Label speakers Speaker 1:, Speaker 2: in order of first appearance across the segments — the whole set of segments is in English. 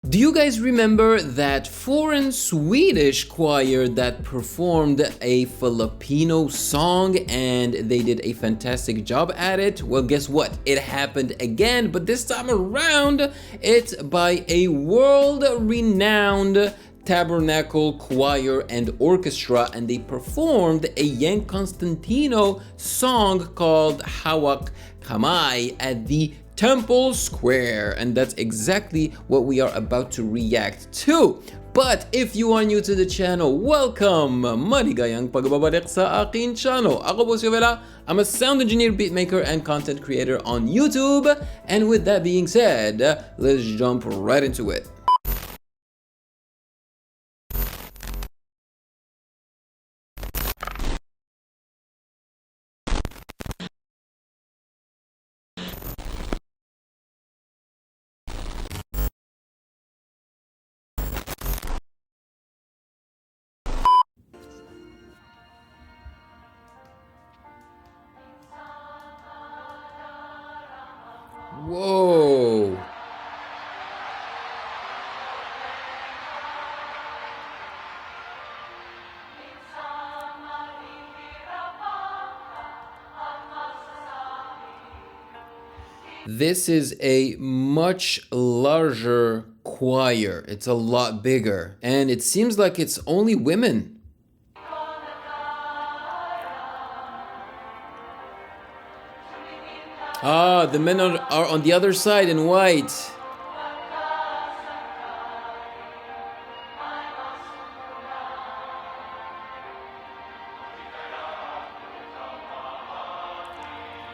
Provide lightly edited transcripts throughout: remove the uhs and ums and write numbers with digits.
Speaker 1: Do you guys remember that foreign Swedish choir that performed a Filipino song and they did a fantastic job at it? Well, guess what? It happened again, but this time around, it's by a world-renowned Tabernacle Choir and Orchestra, and they performed a Yeng Constantino song called Hawak, Kamay at the Temple Square, and that's exactly what we are about to react to. But if you are new to the channel, welcome! Maligayang pagbabalik sa aking channel. Ako po si Ovela. I'm a sound engineer, beatmaker, and content creator on YouTube. And with that being said, let's jump right into it. Whoa! This is a much larger choir. It's a lot bigger, and it seems like it's only women. Ah, the men are on the other side in white.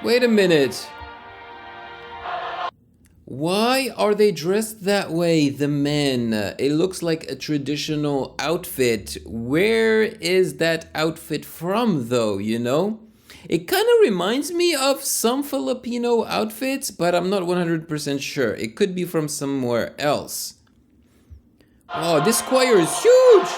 Speaker 1: Wait a minute. Why are they dressed that way, the men? It looks like a traditional outfit. Where is that outfit from, though, you know? It kind of reminds me of some Filipino outfits, but I'm not 100% sure. It could be from somewhere else. Oh, this choir is huge!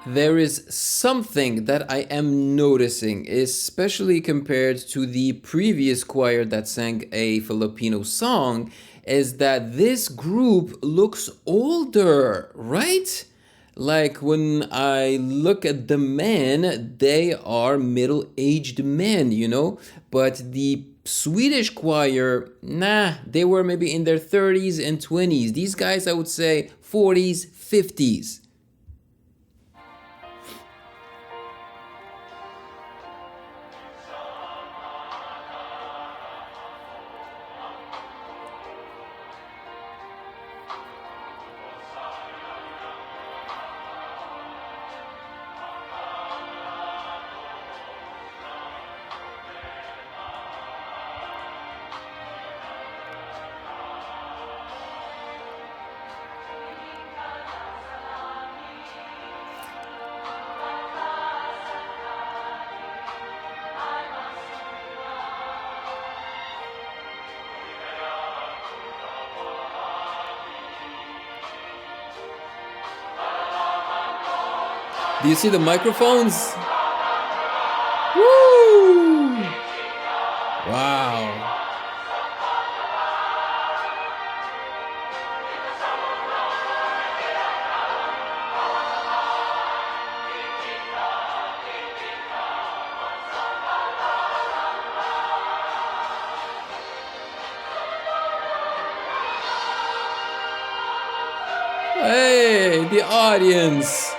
Speaker 1: There is something that I am noticing, especially compared to the previous choir that sang a Filipino song, is that this group looks older, right? Like when I look at the men, they are middle-aged men, you know? But the Swedish choir, nah, they were maybe in their 30s and 20s. These guys, I would say 40s, 50s. Do you see the microphones? Woo! Wow. Hey, the audience.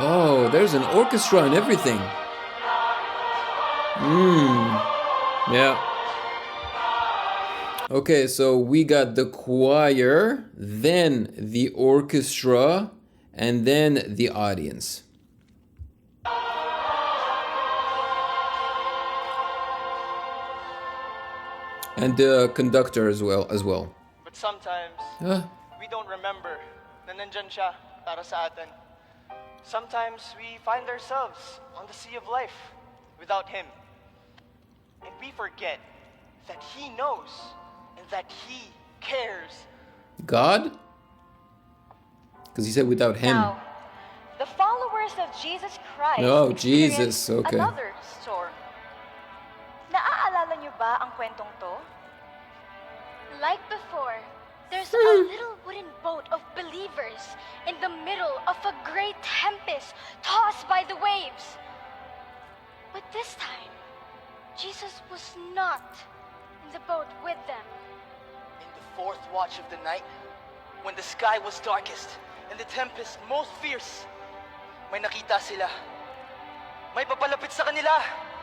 Speaker 1: Oh, there's an orchestra and everything. Yeah. Okay, so we got the choir, then the orchestra, and then the audience. And the conductor as well.
Speaker 2: But sometimes we don't remember na nandyan siya para sa atin. Sometimes we find ourselves on the sea of life without Him. And we forget that He knows and that He cares.
Speaker 1: God? Because he said without him.
Speaker 3: Now, the followers of Jesus Christ
Speaker 1: Oh,
Speaker 3: experienced
Speaker 1: Jesus, okay.
Speaker 3: another storm. Naaalala niyo ba ang kwentong to?
Speaker 4: Like before, there's a little wooden boat of believers in the middle of a great tempest tossed by the waves. But this time, Jesus was not in the boat with them.
Speaker 2: In the fourth watch of the night, when the sky was darkest and the tempest most fierce, may nakita sila. May papalapit sa kanila.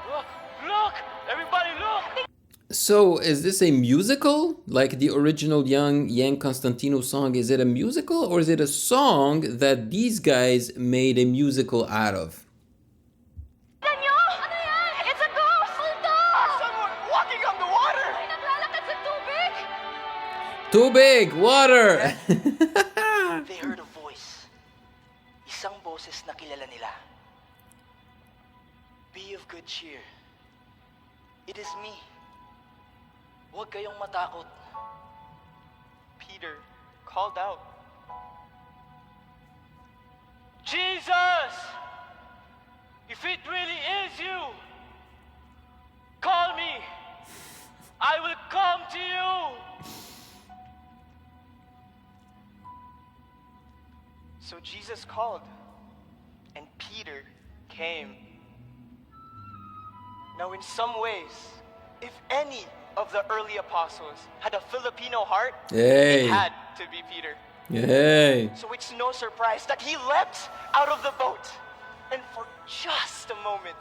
Speaker 2: Look! Look! Everybody look!
Speaker 1: So, is this a musical? Like the original Yeng Constantino song, is it a musical or is it a song that these guys made a musical out of?
Speaker 4: Tanyo! Ano yan? It's a ghost! Multo!
Speaker 2: Someone walking on the water!
Speaker 4: May naglalakad sa tubig!
Speaker 1: Too big! Water!
Speaker 2: They heard a voice. Isang boses na kilala nila. Be of good cheer. It is me. Huwag kayong matakot. Peter called out, Jesus! If it really is you, call me. I will come to you. So Jesus called, and Peter came. Now in some ways, if any of the early apostles had a Filipino heart,
Speaker 1: Hey.
Speaker 2: it had to be Peter.
Speaker 1: Yay!
Speaker 2: So it's no surprise that he leapt out of the boat, and for just a moment,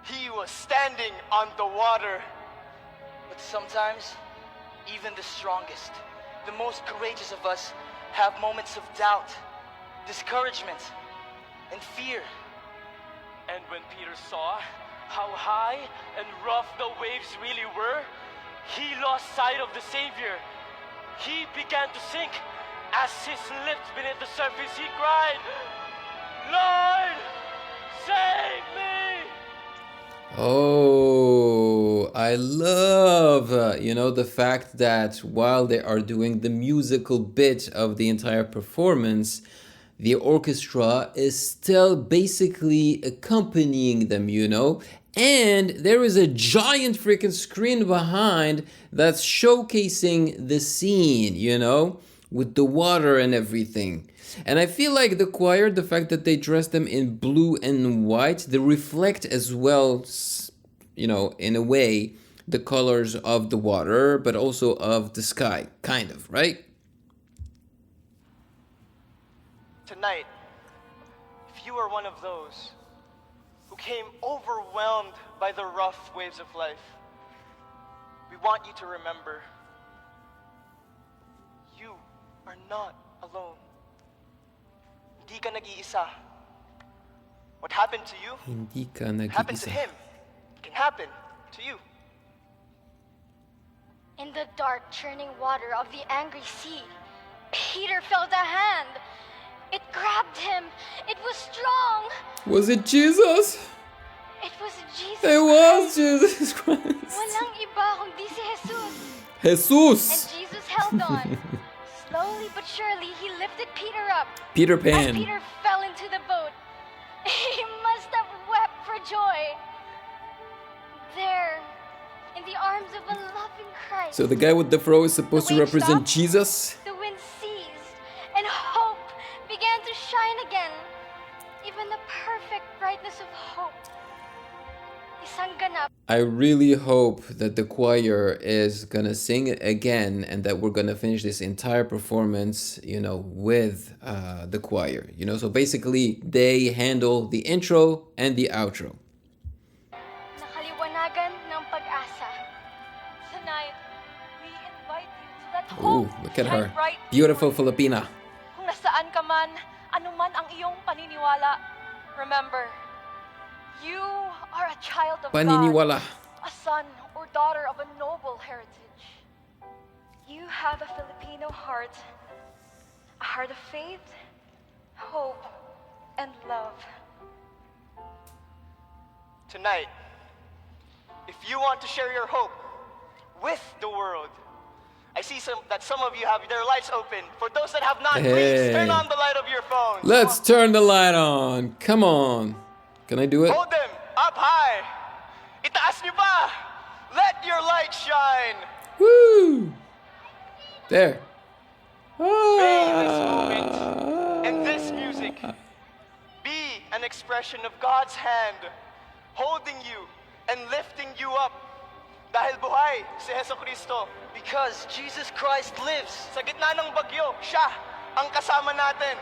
Speaker 2: he was standing on the water. But sometimes, even the strongest, the most courageous of us have moments of doubt, discouragement, and fear. And when Peter saw how high and rough the waves really were, he lost sight of the Savior. He began to sink. As his lips beneath the surface, he cried, Lord, save me!
Speaker 1: Oh, I love, the fact that while they are doing the musical bit of the entire performance, the orchestra is still basically accompanying them. And there is a giant freaking screen behind that's showcasing the scene, with the water and everything. And I feel like the choir, the fact that they dress them in blue and white, they reflect as well, in a way, the colors of the water, but also of the sky, kind of, right?
Speaker 2: Tonight, if you are one of those who came overwhelmed by the rough waves of life, we want you to remember, you are not alone. Hindi ka nag-iisa. What happened to you
Speaker 1: Hindi ka
Speaker 2: happened to
Speaker 1: nag-iisa.
Speaker 2: him. It can happen to you.
Speaker 4: In the dark, churning water of the angry sea, Peter felt a hand. It grabbed him. It was strong.
Speaker 1: Was it Jesus?
Speaker 4: It was Jesus
Speaker 1: It was Jesus Christ.
Speaker 4: Walang iba kundi si Jesus.
Speaker 1: Jesus.
Speaker 4: And Jesus held on. Slowly but surely, he lifted Peter up.
Speaker 1: Peter
Speaker 4: As
Speaker 1: Pan.
Speaker 4: Peter fell into the boat, he must have wept for joy. There, in the arms of a loving Christ,
Speaker 1: So the guy with the fro is supposed to
Speaker 4: The wave
Speaker 1: represent
Speaker 4: stopped.
Speaker 1: Jesus?
Speaker 4: the wind ceased, and hope began to shine again. Even the perfect brightness of hope. Isang ganap.
Speaker 1: I really hope that the choir is gonna sing it again and that we're gonna finish this entire performance, with the choir. So basically they handle the intro and the outro.
Speaker 4: Nakaliwanagan ng pag-asa.
Speaker 3: Tonight, we invite you to that
Speaker 1: Ooh,
Speaker 3: hope
Speaker 1: look at
Speaker 3: shine
Speaker 1: her.
Speaker 3: bright
Speaker 1: Beautiful
Speaker 3: for you.
Speaker 1: Filipina.
Speaker 3: Kung nasaan ka man, anuman ang iyong paniniwala, remember, you are a child of
Speaker 1: Paniniwala.
Speaker 3: God, a son or daughter of a noble heritage. You have a Filipino heart, a heart of faith, hope, and love.
Speaker 2: Tonight, if you want to share your hope with the world, I see that some of you have their lights open. For those that have not, please turn on the light of your phone.
Speaker 1: Let's turn the light on. Come on. Can I do it?
Speaker 2: Hold them up high. Itaas niyo pa. Let your light shine.
Speaker 1: Woo! There.
Speaker 2: May this moment and this music be an expression of God's hand holding you and lifting you up. Dahil buhay si Jesucristo. Because Jesus Christ lives. Sa gitna ng bagyo, siya ang kasama natin.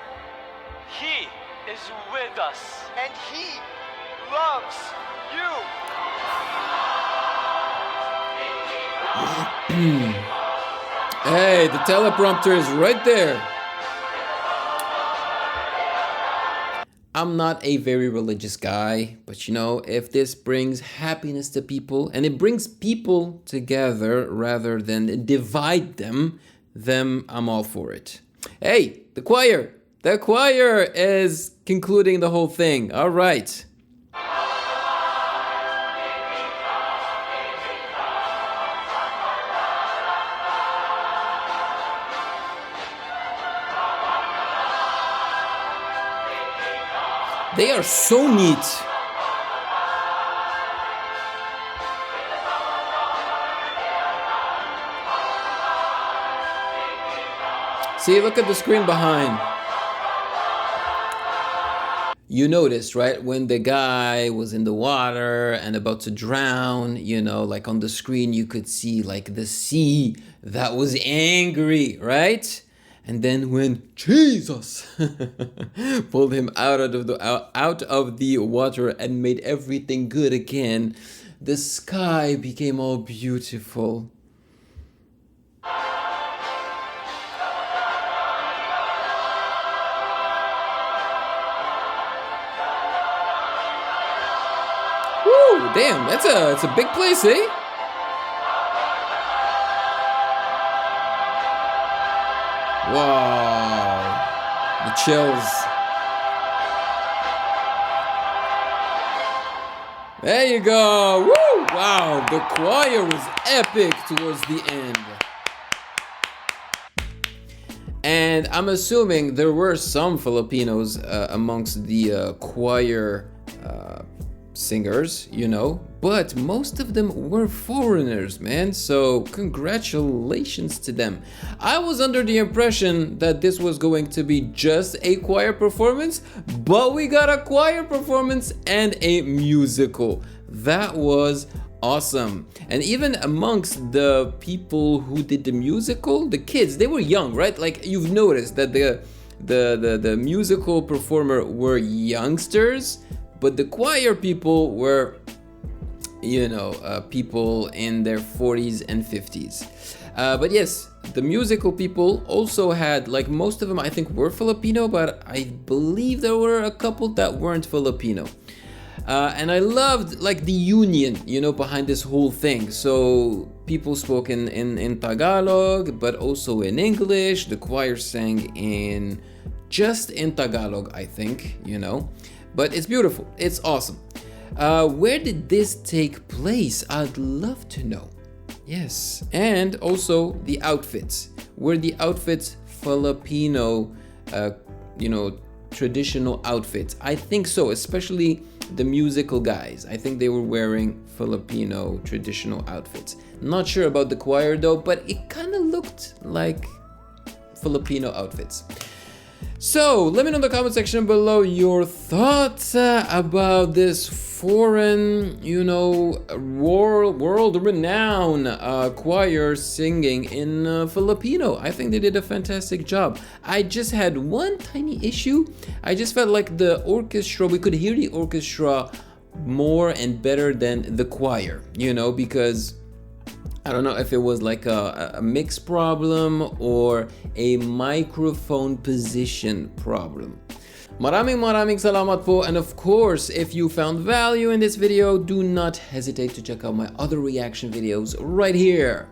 Speaker 2: He is with us. And He loves you.
Speaker 1: Hey, the teleprompter is right there. I'm not a very religious guy, but you know, if this brings happiness to people and it brings people together rather than divide them, then I'm all for it. Hey, the choir! The choir is concluding the whole thing. All right. They are so neat. See, look at the screen behind. You noticed, right? When the guy was in the water and about to drown, you know, like on the screen, you could see like the sea that was angry, right? And then when Jesus pulled him out of the water and made everything good again, the sky became all beautiful. Woo, damn, it's a big place, eh? Wow, the chills. There you go. Woo! Wow, the choir was epic towards the end. And I'm assuming there were some Filipinos amongst the choir singers, you know, but most of them were foreigners, man. So congratulations to them. I was under the impression that this was going to be just a choir performance, but we got a choir performance and a musical. That was awesome. And even amongst the people who did the musical, the kids, they were young, right? Like you've noticed that the musical performer were youngsters, but the choir people were, you know, people in their 40s and 50s. But yes, the musical people also had, like most of them I think were Filipino, but I believe there were a couple that weren't Filipino. And I loved like the union, you know, behind this whole thing. So people spoke in Tagalog, but also in English. The choir sang just in Tagalog, I think, you know. But it's beautiful. It's awesome. Where did this take place? I'd love to know. Yes. And also the outfits. Were the outfits Filipino, you know, traditional outfits? I think so, especially the musical guys. I think they were wearing Filipino traditional outfits. Not sure about the choir though, but it kind of looked like Filipino outfits. So, let me know in the comment section below your thoughts about this foreign, you know, world-renowned choir singing in Filipino. I think they did a fantastic job. I just had one tiny issue. I just felt like the orchestra, we could hear the orchestra more and better than the choir, you know, because I don't know if it was like a mix problem or a microphone position problem. Maraming salamat po, and of course, if you found value in this video, do not hesitate to check out my other reaction videos right here.